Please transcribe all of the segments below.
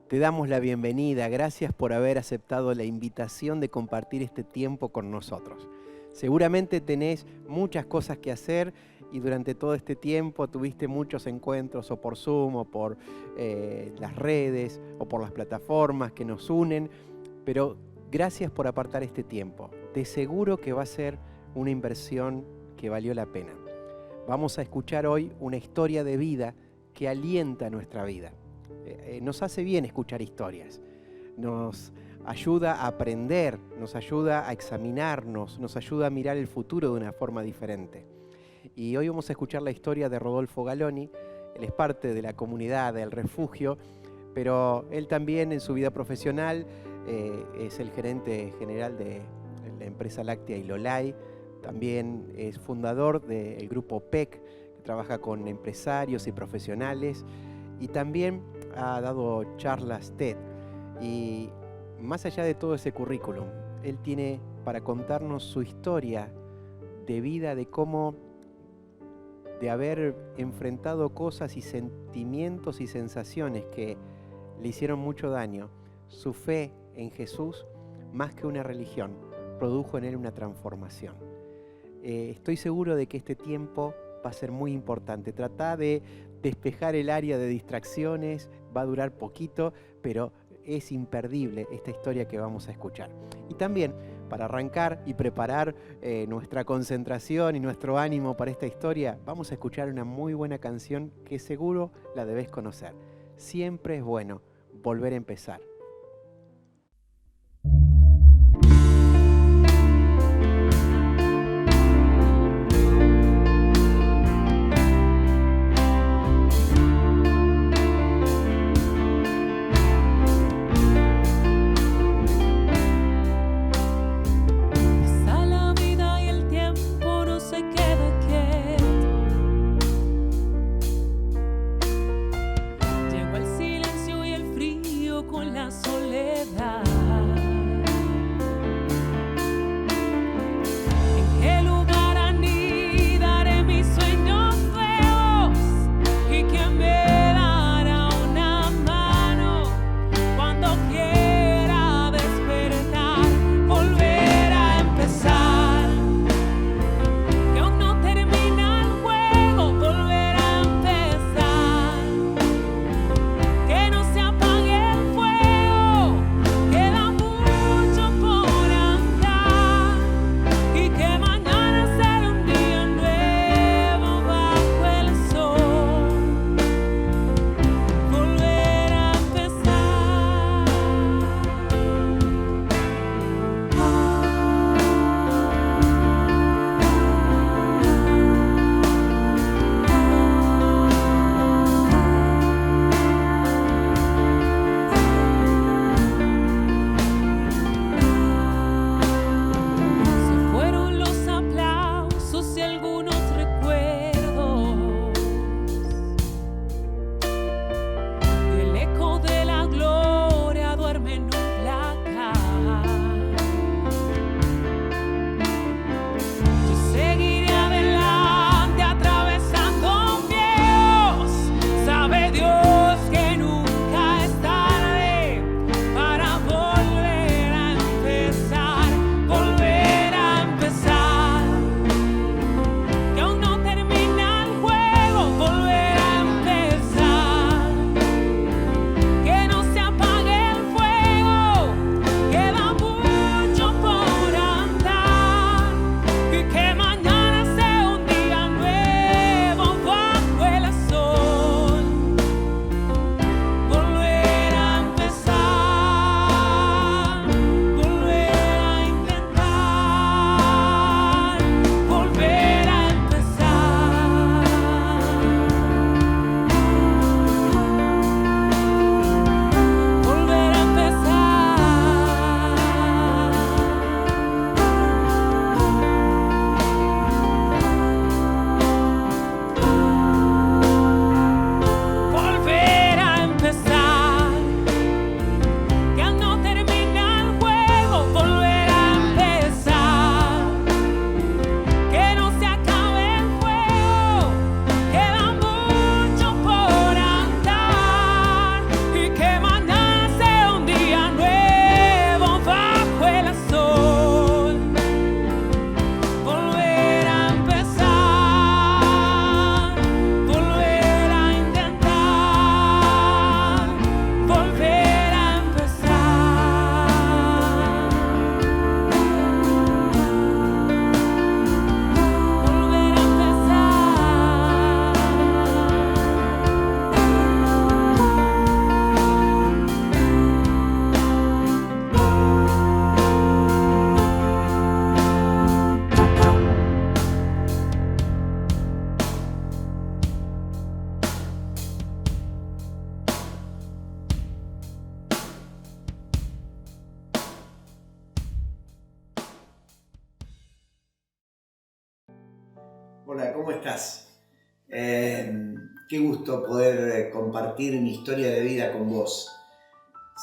Te damos la bienvenida, gracias por haber aceptado la invitación de compartir este tiempo con nosotros. Seguramente tenés muchas cosas que hacer y durante todo este tiempo tuviste muchos encuentros o por Zoom o por las redes o por las plataformas que nos unen, pero gracias por apartar este tiempo. De seguro que va a ser una inversión que valió la pena. Vamos a escuchar hoy una historia de vida que alienta nuestra vida. Nos hace bien escuchar historias, nos ayuda a aprender, nos ayuda a examinarnos, nos ayuda a mirar el futuro de una forma diferente. Y hoy vamos a escuchar la historia de Rodolfo Galoni. Él es parte de la comunidad del refugio, pero él también en su vida profesional es el gerente general de la empresa láctea Ilolai, también es fundador del grupo PEC, que trabaja con empresarios y profesionales, y también ha dado charlas TED. Y más allá de todo ese currículum, él tiene para contarnos su historia de vida, de cómo, de haber enfrentado cosas y sentimientos y sensaciones que le hicieron mucho daño. Su fe en Jesús, más que una religión, produjo en él una transformación. Estoy seguro de que este tiempo va a ser muy importante. Trata de despejar el área de distracciones, va a durar poquito, pero es imperdible esta historia que vamos a escuchar. Y también, para arrancar y preparar nuestra concentración y nuestro ánimo para esta historia, vamos a escuchar una muy buena canción que seguro la debes conocer. Siempre es bueno volver a empezar. Que no se apague el fuego, queda Hola, ¿cómo estás? Qué gusto poder compartir mi historia de vida con vos.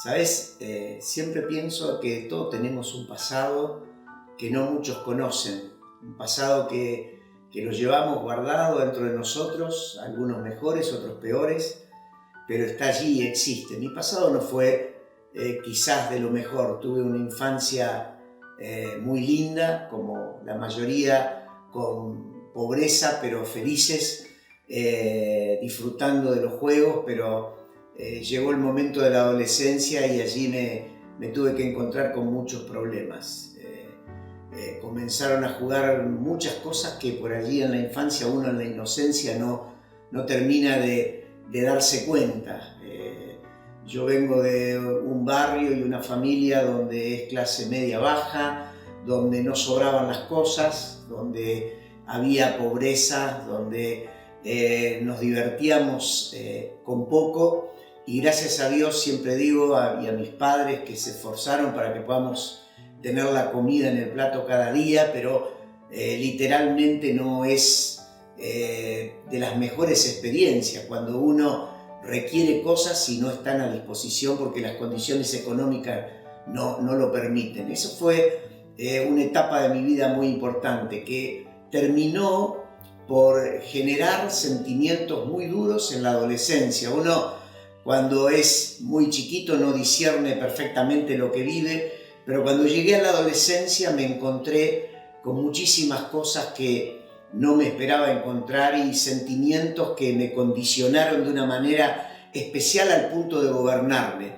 ¿Sabés? Siempre pienso que todos tenemos un pasado que no muchos conocen, un pasado que lo llevamos guardado dentro de nosotros, algunos mejores, otros peores, pero está allí y existe. Mi pasado no fue quizás de lo mejor. Tuve una infancia muy linda, como la mayoría, con pobreza pero felices, disfrutando de los juegos, pero llegó el momento de la adolescencia y allí me tuve que encontrar con muchos problemas. Comenzaron a jugar muchas cosas que por allí en la infancia uno en la inocencia no termina de darse cuenta. Yo vengo de un barrio y una familia donde es clase media baja, donde no sobraban las cosas, donde había pobreza, donde nos divertíamos con poco, y gracias a Dios siempre digo y a mis padres que se esforzaron para que podamos tener la comida en el plato cada día, pero literalmente no es de las mejores experiencias cuando uno requiere cosas y no están a disposición porque las condiciones económicas no lo permiten. Eso fue una etapa de mi vida muy importante que terminó por generar sentimientos muy duros en la adolescencia. Uno, cuando es muy chiquito, no discierne perfectamente lo que vive, pero cuando llegué a la adolescencia me encontré con muchísimas cosas que no me esperaba encontrar y sentimientos que me condicionaron de una manera especial al punto de gobernarme.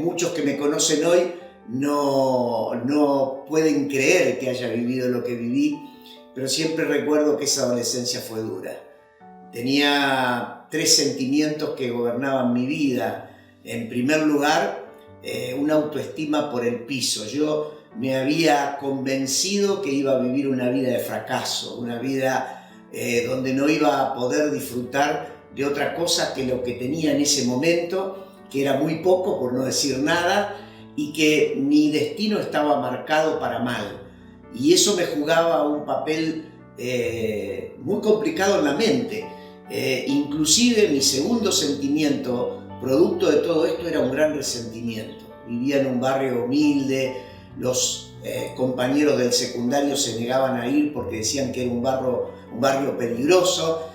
Muchos que me conocen hoy no pueden creer que haya vivido lo que viví, pero siempre recuerdo que esa adolescencia fue dura. Tenía 3 sentimientos que gobernaban mi vida. En primer lugar, una autoestima por el piso. Yo me había convencido que iba a vivir una vida de fracaso, una vida donde no iba a poder disfrutar de otra cosa que lo que tenía en ese momento, que era muy poco, por no decir nada, y que mi destino estaba marcado para mal. Y eso me jugaba un papel muy complicado en la mente. Inclusive mi segundo sentimiento, producto de todo esto, era un gran resentimiento. Vivía en un barrio humilde, los compañeros del secundario se negaban a ir porque decían que era un barrio peligroso.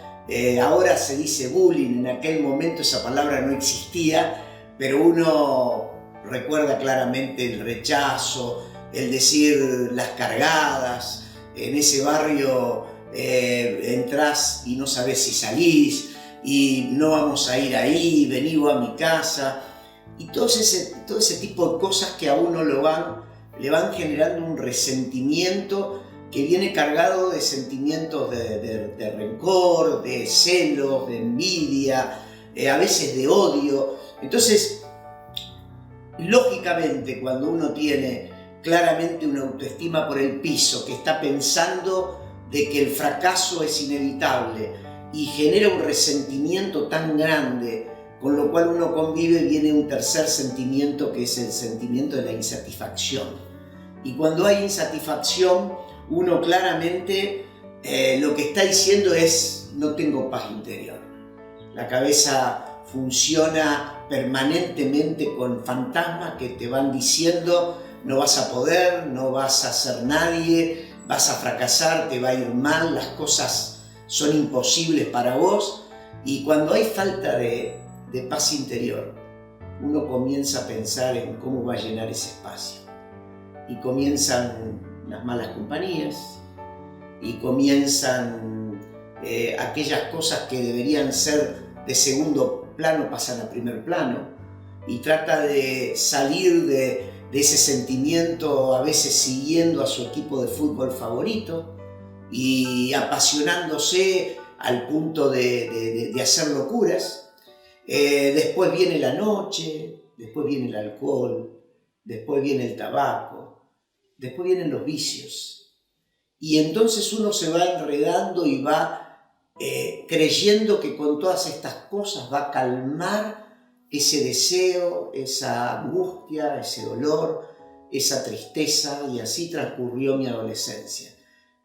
Ahora se dice bullying, en aquel momento esa palabra no existía, pero uno recuerda claramente el rechazo, el decir las cargadas. En ese barrio entrás y no sabés si salís, y no vamos a ir ahí, vení vos a mi casa, y todo ese tipo de cosas que a uno le van generando un resentimiento que viene cargado de sentimientos de rencor, de celos, de envidia, a veces de odio. Entonces, lógicamente, cuando uno tiene claramente una autoestima por el piso, que está pensando de que el fracaso es inevitable y genera un resentimiento tan grande, con lo cual uno convive, viene un tercer sentimiento que es el sentimiento de la insatisfacción. Y cuando hay insatisfacción, uno claramente lo que está diciendo es: no tengo paz interior. La cabeza funciona permanentemente con fantasmas que te van diciendo: no vas a poder, no vas a ser nadie, vas a fracasar, te va a ir mal, las cosas son imposibles para vos. Y cuando hay falta de paz interior, uno comienza a pensar en cómo va a llenar ese espacio. Y comienzan las malas compañías, y comienzan aquellas cosas que deberían ser de segundo plano, pasan a primer plano, y trata de salir de ese sentimiento, a veces siguiendo a su equipo de fútbol favorito y apasionándose al punto de hacer locuras. Después viene la noche, después viene el alcohol, después viene el tabaco, después vienen los vicios. Y entonces uno se va enredando y va creyendo que con todas estas cosas va a calmar ese deseo, esa angustia, ese dolor, esa tristeza, y así transcurrió mi adolescencia.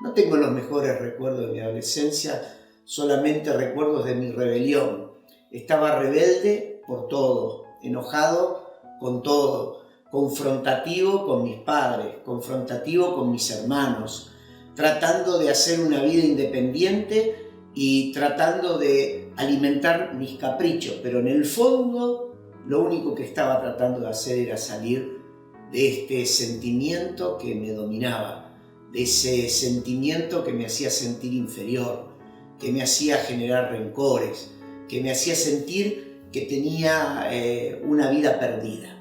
No tengo los mejores recuerdos de mi adolescencia, solamente recuerdos de mi rebelión. Estaba rebelde por todo, enojado con todo, confrontativo con mis padres, confrontativo con mis hermanos, tratando de hacer una vida independiente y tratando de alimentar mis caprichos, pero en el fondo lo único que estaba tratando de hacer era salir de este sentimiento que me dominaba, de ese sentimiento que me hacía sentir inferior, que me hacía generar rencores, que me hacía sentir que tenía una vida perdida.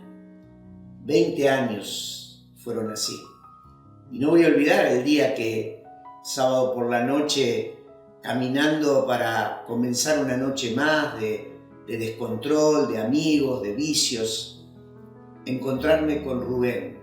20 años fueron así. Y no voy a olvidar el día que, sábado por la noche, caminando para comenzar una noche más de descontrol, de amigos, de vicios, encontrarme con Rubén.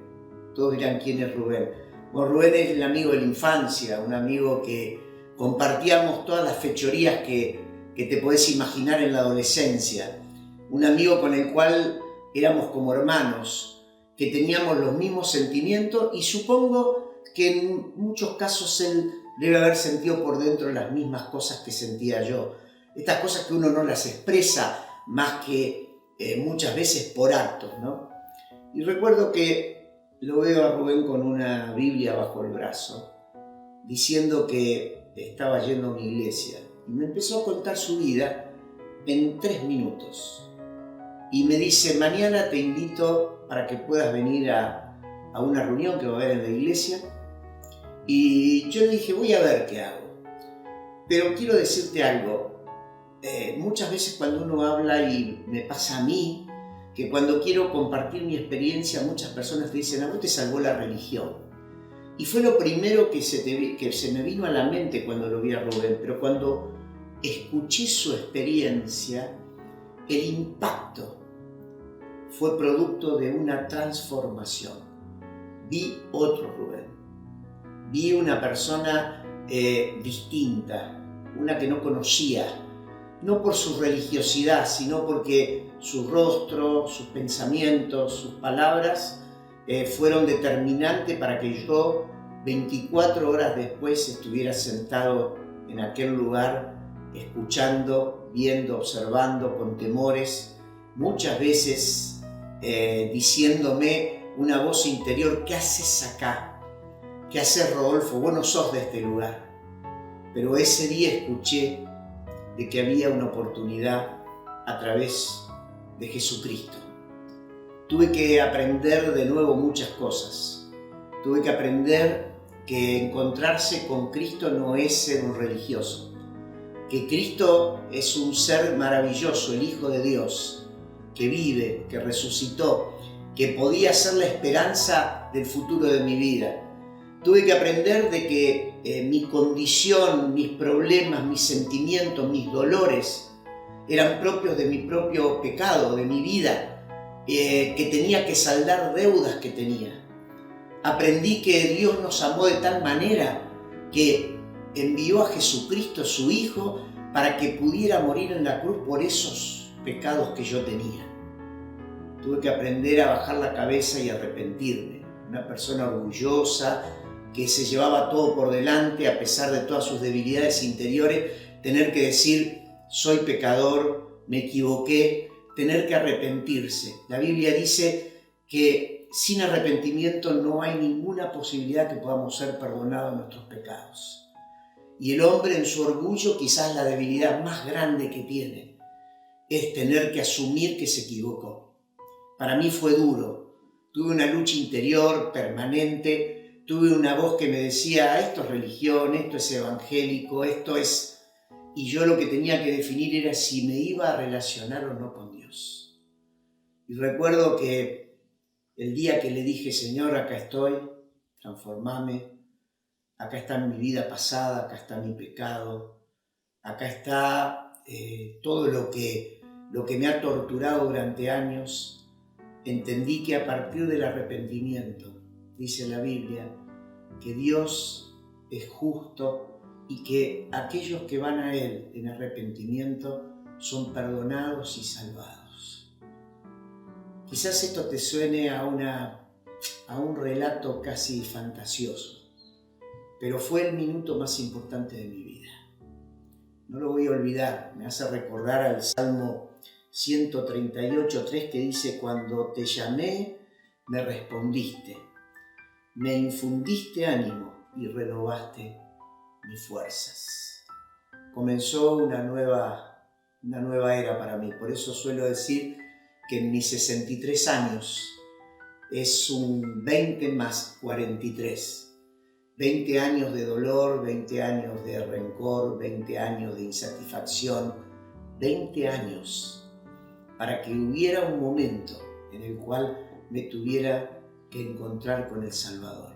Todos dirán, ¿quién es Rubén? Bueno, Rubén es el amigo de la infancia, un amigo que compartíamos todas las fechorías que te podés imaginar en la adolescencia. Un amigo con el cual éramos como hermanos, que teníamos los mismos sentimientos y supongo que en muchos casos él debe haber sentido por dentro las mismas cosas que sentía yo. Estas cosas que uno no las expresa más que muchas veces por actos, ¿no? Y recuerdo que lo veo a Rubén con una Biblia bajo el brazo, diciendo que estaba yendo a una iglesia. Y me empezó a contar su vida en 3 minutos. Y me dice, mañana te invito para que puedas venir a una reunión que va a haber en la iglesia. Y yo le dije, voy a ver qué hago. Pero quiero decirte algo. Muchas veces cuando uno habla, y me pasa a mí, que cuando quiero compartir mi experiencia, muchas personas te dicen, a vos te salvó la religión. Y fue lo primero que se me vino a la mente cuando lo vi a Rubén. Pero cuando escuché su experiencia, el impacto fue producto de una transformación. Vi otro Rubén. Vi una persona distinta, una que no conocía, no por su religiosidad, sino porque su rostro, sus pensamientos, sus palabras fueron determinantes para que yo 24 horas después estuviera sentado en aquel lugar, escuchando, viendo, observando con temores, muchas veces diciéndome una voz interior, ¿qué haces acá? ¿Qué haces, Rodolfo? Vos no sos de este lugar. Pero ese día escuché de que había una oportunidad a través de Jesucristo. Tuve que aprender de nuevo muchas cosas. Tuve que aprender que encontrarse con Cristo no es ser un religioso. Que Cristo es un ser maravilloso, el Hijo de Dios, que vive, que resucitó, que podía ser la esperanza del futuro de mi vida. Tuve que aprender de que mi condición, mis problemas, mis sentimientos, mis dolores eran propios de mi propio pecado, de mi vida, que tenía que saldar deudas que tenía. Aprendí que Dios nos amó de tal manera que envió a Jesucristo, su Hijo, para que pudiera morir en la cruz por esos pecados que yo tenía. Tuve que aprender a bajar la cabeza y arrepentirme. Una persona orgullosa, que se llevaba todo por delante a pesar de todas sus debilidades interiores, tener que decir, soy pecador, me equivoqué, tener que arrepentirse. La Biblia dice que sin arrepentimiento no hay ninguna posibilidad que podamos ser perdonados de nuestros pecados. Y el hombre en su orgullo, quizás la debilidad más grande que tiene, es tener que asumir que se equivocó. Para mí fue duro. Tuve una lucha interior permanente. Tuve una voz que me decía, esto es religión, esto es evangélico, esto es... Y yo lo que tenía que definir era si me iba a relacionar o no con Dios. Y recuerdo que el día que le dije, Señor, acá estoy, transformame, acá está mi vida pasada, acá está mi pecado, acá está todo lo que me ha torturado durante años. Entendí que a partir del arrepentimiento, dice la Biblia, que Dios es justo y que aquellos que van a Él en arrepentimiento son perdonados y salvados. Quizás esto te suene a un relato casi fantasioso, pero fue el minuto más importante de mi vida. No lo voy a olvidar, me hace recordar al Salmo 138:3 que dice: cuando te llamé, me respondiste, me infundiste ánimo y renovaste mis fuerzas. Comenzó una nueva era para mí, por eso suelo decir que en mis 63 años es un 20 más 43. 20 años de dolor, 20 años de rencor, 20 años de insatisfacción, 20 años para que hubiera un momento en el cual me tuviera que encontrar con el Salvador.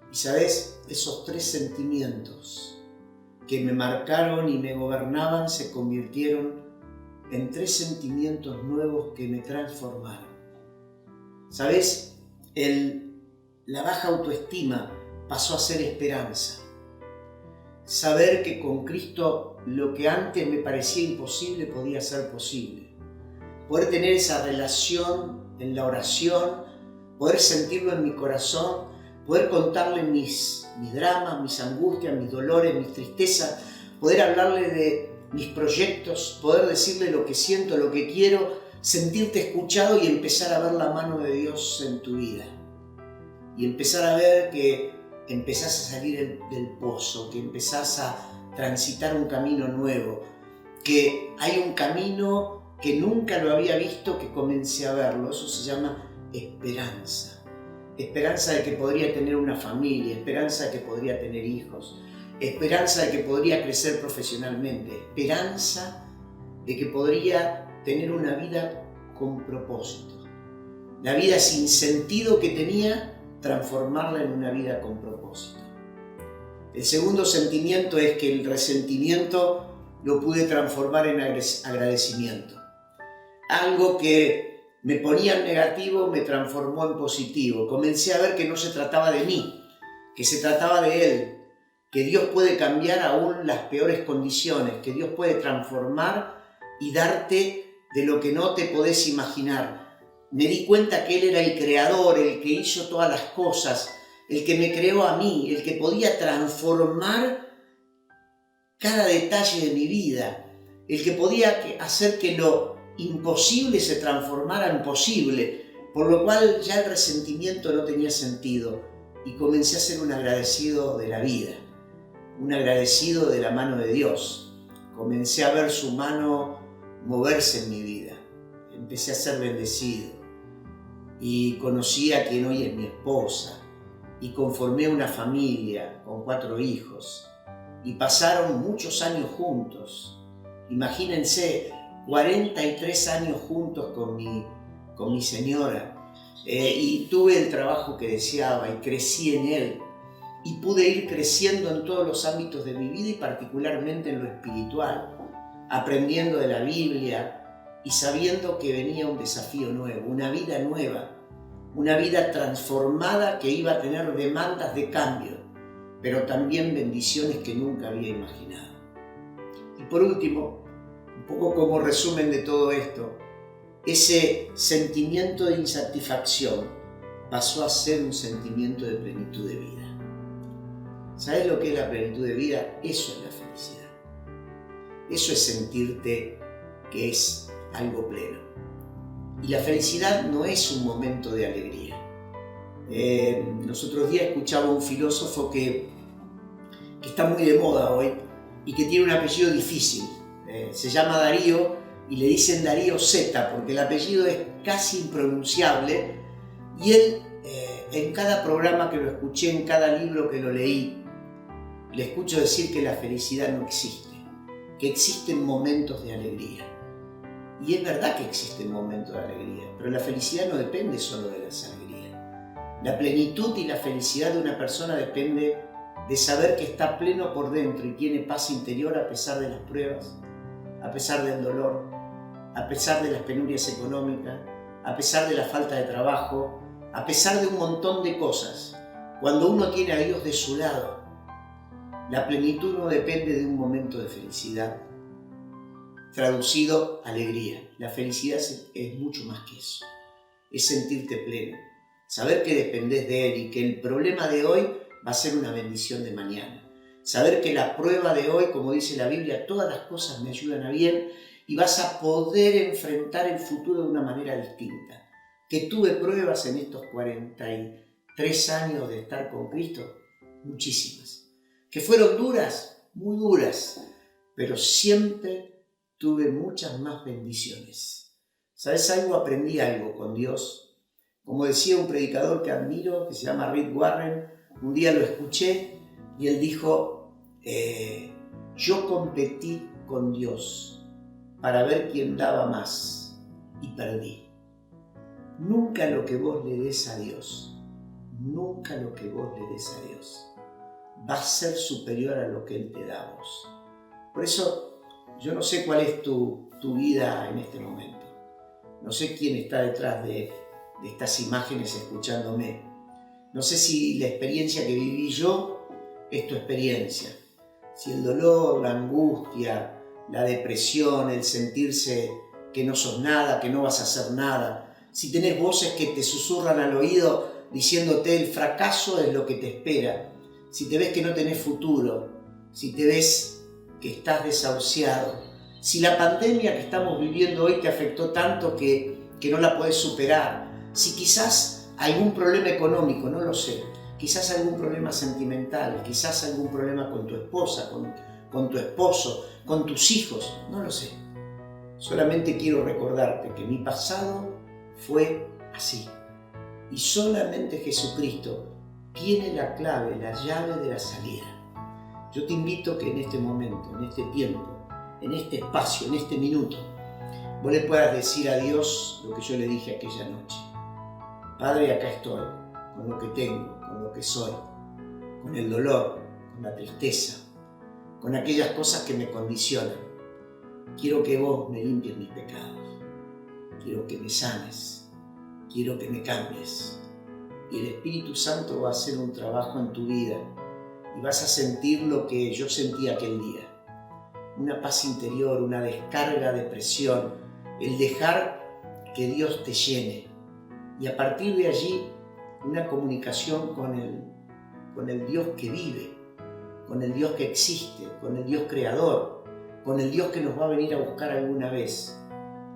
Y sabes, esos 3 sentimientos que me marcaron y me gobernaban se convirtieron en 3 sentimientos nuevos que me transformaron. ¿Sabes? La baja autoestima pasó a ser esperanza. Saber que con Cristo lo que antes me parecía imposible podía ser posible. Poder tener esa relación en la oración, poder sentirlo en mi corazón, poder contarle mis dramas, mis angustias, mis dolores, mis tristezas, poder hablarle de mis proyectos, poder decirle lo que siento, lo que quiero, sentirte escuchado y empezar a ver la mano de Dios en tu vida. Y empezar a ver que empezás a salir del pozo, que empezás a transitar un camino nuevo, que hay un camino que nunca lo había visto, que comencé a verlo. Eso se llama esperanza. Esperanza de que podría tener una familia, esperanza de que podría tener hijos, esperanza de que podría crecer profesionalmente, esperanza de que podría tener una vida con propósito. La vida sin sentido que tenía, transformarla en una vida con propósito. El segundo sentimiento es que el resentimiento lo pude transformar en agradecimiento. Algo que me ponía en negativo me transformó en positivo. Comencé a ver que no se trataba de mí, que se trataba de Él, que Dios puede cambiar aún las peores condiciones, que Dios puede transformar y darte de lo que no te podés imaginar. Me di cuenta que Él era el creador, el que hizo todas las cosas, el que me creó a mí, el que podía transformar cada detalle de mi vida, el que podía hacer que lo imposible se transformara en posible, por lo cual ya el resentimiento no tenía sentido y comencé a ser un agradecido de la vida, un agradecido de la mano de Dios. Comencé a ver su mano moverse en mi vida, empecé a ser bendecido. Y conocí a quien hoy es mi esposa, y conformé una familia con 4 hijos, y pasaron muchos años juntos. Imagínense, 43 años juntos con mi señora, y tuve el trabajo que deseaba y crecí en él, y pude ir creciendo en todos los ámbitos de mi vida y particularmente en lo espiritual, aprendiendo de la Biblia, y sabiendo que venía un desafío nuevo, una vida nueva, una vida transformada que iba a tener demandas de cambio, pero también bendiciones que nunca había imaginado. Y por último, un poco como resumen de todo esto, ese sentimiento de insatisfacción pasó a ser un sentimiento de plenitud de vida. ¿Sabes lo que es la plenitud de vida? Eso es la felicidad. Eso es sentirte que es algo pleno. Y la felicidad no es un momento de alegría. Los otros días escuchaba a un filósofo que está muy de moda hoy y que tiene un apellido difícil. Se llama Darío y le dicen Darío Z porque el apellido es casi impronunciable. Y él, en cada programa que lo escuché, en cada libro que lo leí, le escucho decir que la felicidad no existe, que existen momentos de alegría. Y es verdad que existen momentos de alegría, pero la felicidad no depende solo de las alegrías. La plenitud y la felicidad de una persona depende de saber que está pleno por dentro y tiene paz interior a pesar de las pruebas, a pesar del dolor, a pesar de las penurias económicas, a pesar de la falta de trabajo, a pesar de un montón de cosas. Cuando uno tiene a Dios de su lado, la plenitud no depende de un momento de felicidad. Traducido, alegría. La felicidad es mucho más que eso. Es sentirte pleno. Saber que dependés de Él y que el problema de hoy va a ser una bendición de mañana. Saber que la prueba de hoy, como dice la Biblia, todas las cosas me ayudan a bien y vas a poder enfrentar el futuro de una manera distinta. Que tuve pruebas en estos 43 años de estar con Cristo, muchísimas. Que fueron duras, muy duras, pero siempre tuve muchas más bendiciones. ¿Sabes algo? Aprendí algo con Dios. Como decía un predicador que admiro, que se llama Rick Warren, un día lo escuché y él dijo, yo competí con Dios para ver quién daba más y perdí. Nunca lo que vos le des a Dios, nunca lo que vos le des a Dios va a ser superior a lo que Él te da a vos. Por eso yo no sé cuál es tu vida en este momento. No sé quién está detrás de estas imágenes escuchándome. No sé si la experiencia que viví yo es tu experiencia. Si el dolor, la angustia, la depresión, el sentirse que no sos nada, que no vas a hacer nada. Si tenés voces que te susurran al oído diciéndote el fracaso es lo que te espera. Si te ves que no tenés futuro, si te ves que estás desahuciado, si la pandemia que estamos viviendo hoy te afectó tanto que no la podés superar, si quizás algún problema económico, no lo sé, quizás algún problema sentimental, quizás algún problema con tu esposa, con tu esposo, con tus hijos, no lo sé. Solamente quiero recordarte que mi pasado fue así. Y solamente Jesucristo tiene la clave, la llave de la salida. Yo te invito que en este momento, en este tiempo, en este espacio, en este minuto, vos le puedas decir a Dios lo que yo le dije aquella noche. Padre, acá estoy, con lo que tengo, con lo que soy, con el dolor, con la tristeza, con aquellas cosas que me condicionan. Quiero que vos me limpies mis pecados, quiero que me sanes, quiero que me cambies. Y el Espíritu Santo va a hacer un trabajo en tu vida y vas a sentir lo que yo sentí aquel día. Una paz interior, una descarga de presión, el dejar que Dios te llene. Y a partir de allí, una comunicación con el Dios que vive, con el Dios que existe, con el Dios creador, con el Dios que nos va a venir a buscar alguna vez.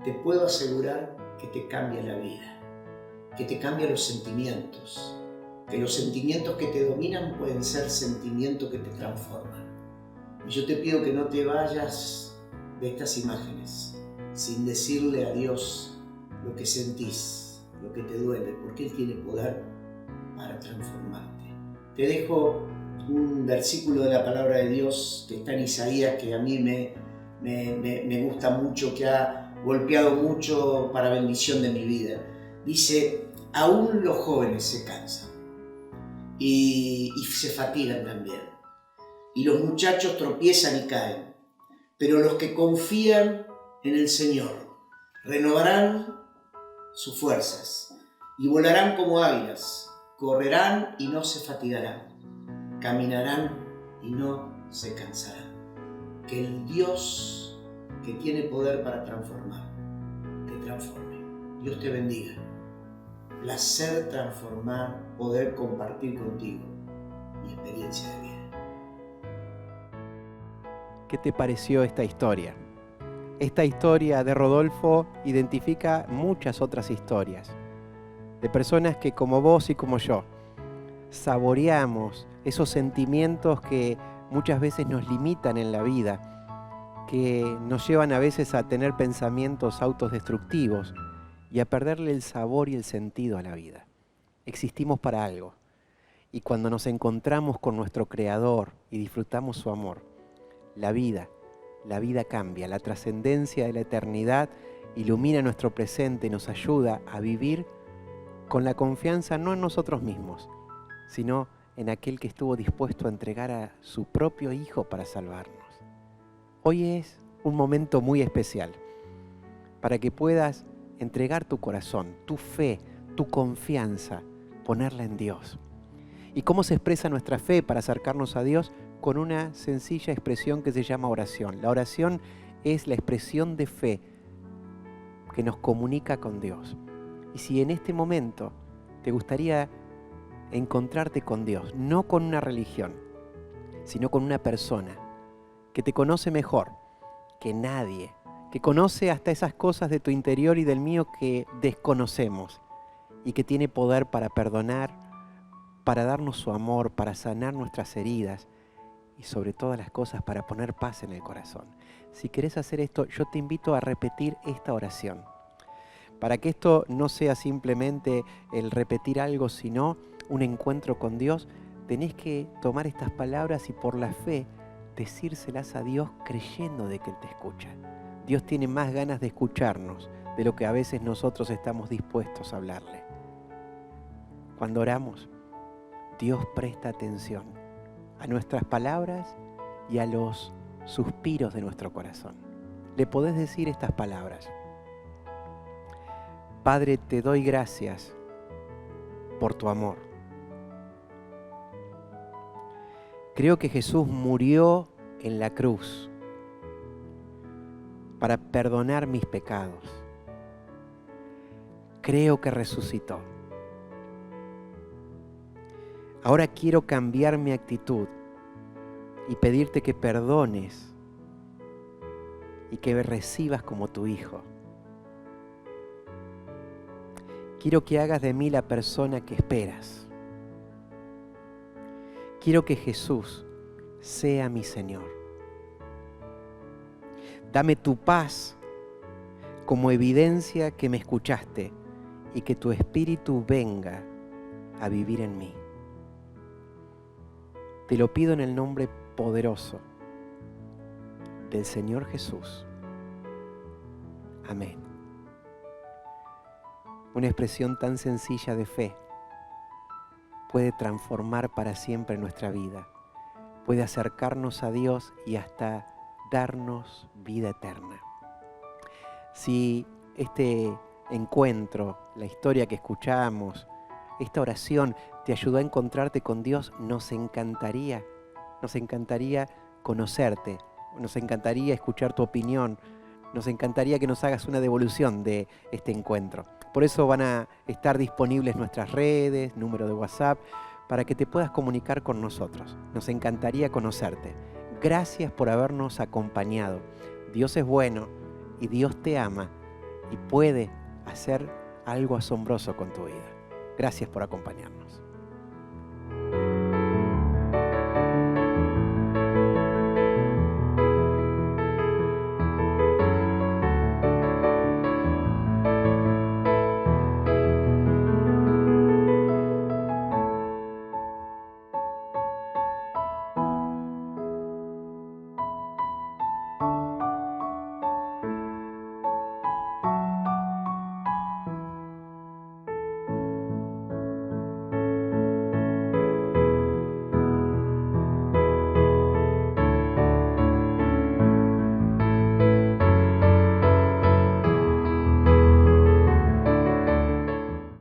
Te puedo asegurar que te cambia la vida, que te cambia los sentimientos, que los sentimientos que te dominan pueden ser sentimientos que te transforman. Y yo te pido que no te vayas de estas imágenes sin decirle a Dios lo que sentís, lo que te duele, porque Él tiene poder para transformarte. Te dejo un versículo de la palabra de Dios que está en Isaías, que a mí me gusta mucho, que ha golpeado mucho para bendición de mi vida. Dice, aún los jóvenes se cansan y se fatigan también. Y los muchachos tropiezan y caen. Pero los que confían en el Señor renovarán sus fuerzas y volarán como águilas, correrán y no se fatigarán, caminarán y no se cansarán. Que el Dios que tiene poder para transformar, te transforme. Dios te bendiga. Placer transformar, poder compartir contigo mi experiencia de vida. ¿Qué te pareció esta historia? Esta historia de Rodolfo identifica muchas otras historias de personas que como vos y como yo saboreamos esos sentimientos que muchas veces nos limitan en la vida, que nos llevan a veces a tener pensamientos autodestructivos y a perderle el sabor y el sentido a la vida. Existimos para algo. Y cuando nos encontramos con nuestro Creador y disfrutamos su amor, la vida cambia. La trascendencia de la eternidad ilumina nuestro presente y nos ayuda a vivir con la confianza no en nosotros mismos, sino en aquel que estuvo dispuesto a entregar a su propio Hijo para salvarnos. Hoy es un momento muy especial para que puedas entregar tu corazón, tu fe, tu confianza, ponerla en Dios. ¿Y cómo se expresa nuestra fe para acercarnos a Dios? Con una sencilla expresión que se llama oración. La oración es la expresión de fe que nos comunica con Dios. Y si en este momento te gustaría encontrarte con Dios, no con una religión, sino con una persona que te conoce mejor que nadie, que conoce hasta esas cosas de tu interior y del mío que desconocemos y que tiene poder para perdonar, para darnos su amor, para sanar nuestras heridas y sobre todas las cosas para poner paz en el corazón. Si querés hacer esto, yo te invito a repetir esta oración. Para que esto no sea simplemente el repetir algo, sino un encuentro con Dios, tenés que tomar estas palabras y por la fe decírselas a Dios creyendo de que Él te escucha. Dios tiene más ganas de escucharnos de lo que a veces nosotros estamos dispuestos a hablarle. Cuando oramos, Dios presta atención a nuestras palabras y a los suspiros de nuestro corazón. Le podés decir estas palabras: Padre, te doy gracias por tu amor. Creo que Jesús murió en la cruz para perdonar mis pecados. Creo que resucitó. Ahora quiero cambiar mi actitud y pedirte que perdones y que me recibas como tu hijo. Quiero que hagas de mí la persona que esperas. Quiero que Jesús sea mi Señor. Dame tu paz como evidencia que me escuchaste y que tu Espíritu venga a vivir en mí. Te lo pido en el nombre poderoso del Señor Jesús. Amén. Una expresión tan sencilla de fe puede transformar para siempre nuestra vida, puede acercarnos a Dios y hasta darnos vida eterna. Si este encuentro, la historia que escuchamos, esta oración te ayudó a encontrarte con Dios, nos encantaría conocerte, nos encantaría escuchar tu opinión, nos encantaría que nos hagas una devolución de este encuentro. Por eso van a estar disponibles nuestras redes, número de WhatsApp, para que te puedas comunicar con nosotros. Nos encantaría conocerte. Gracias por habernos acompañado. Dios es bueno y Dios te ama y puede hacer algo asombroso con tu vida. Gracias por acompañarnos.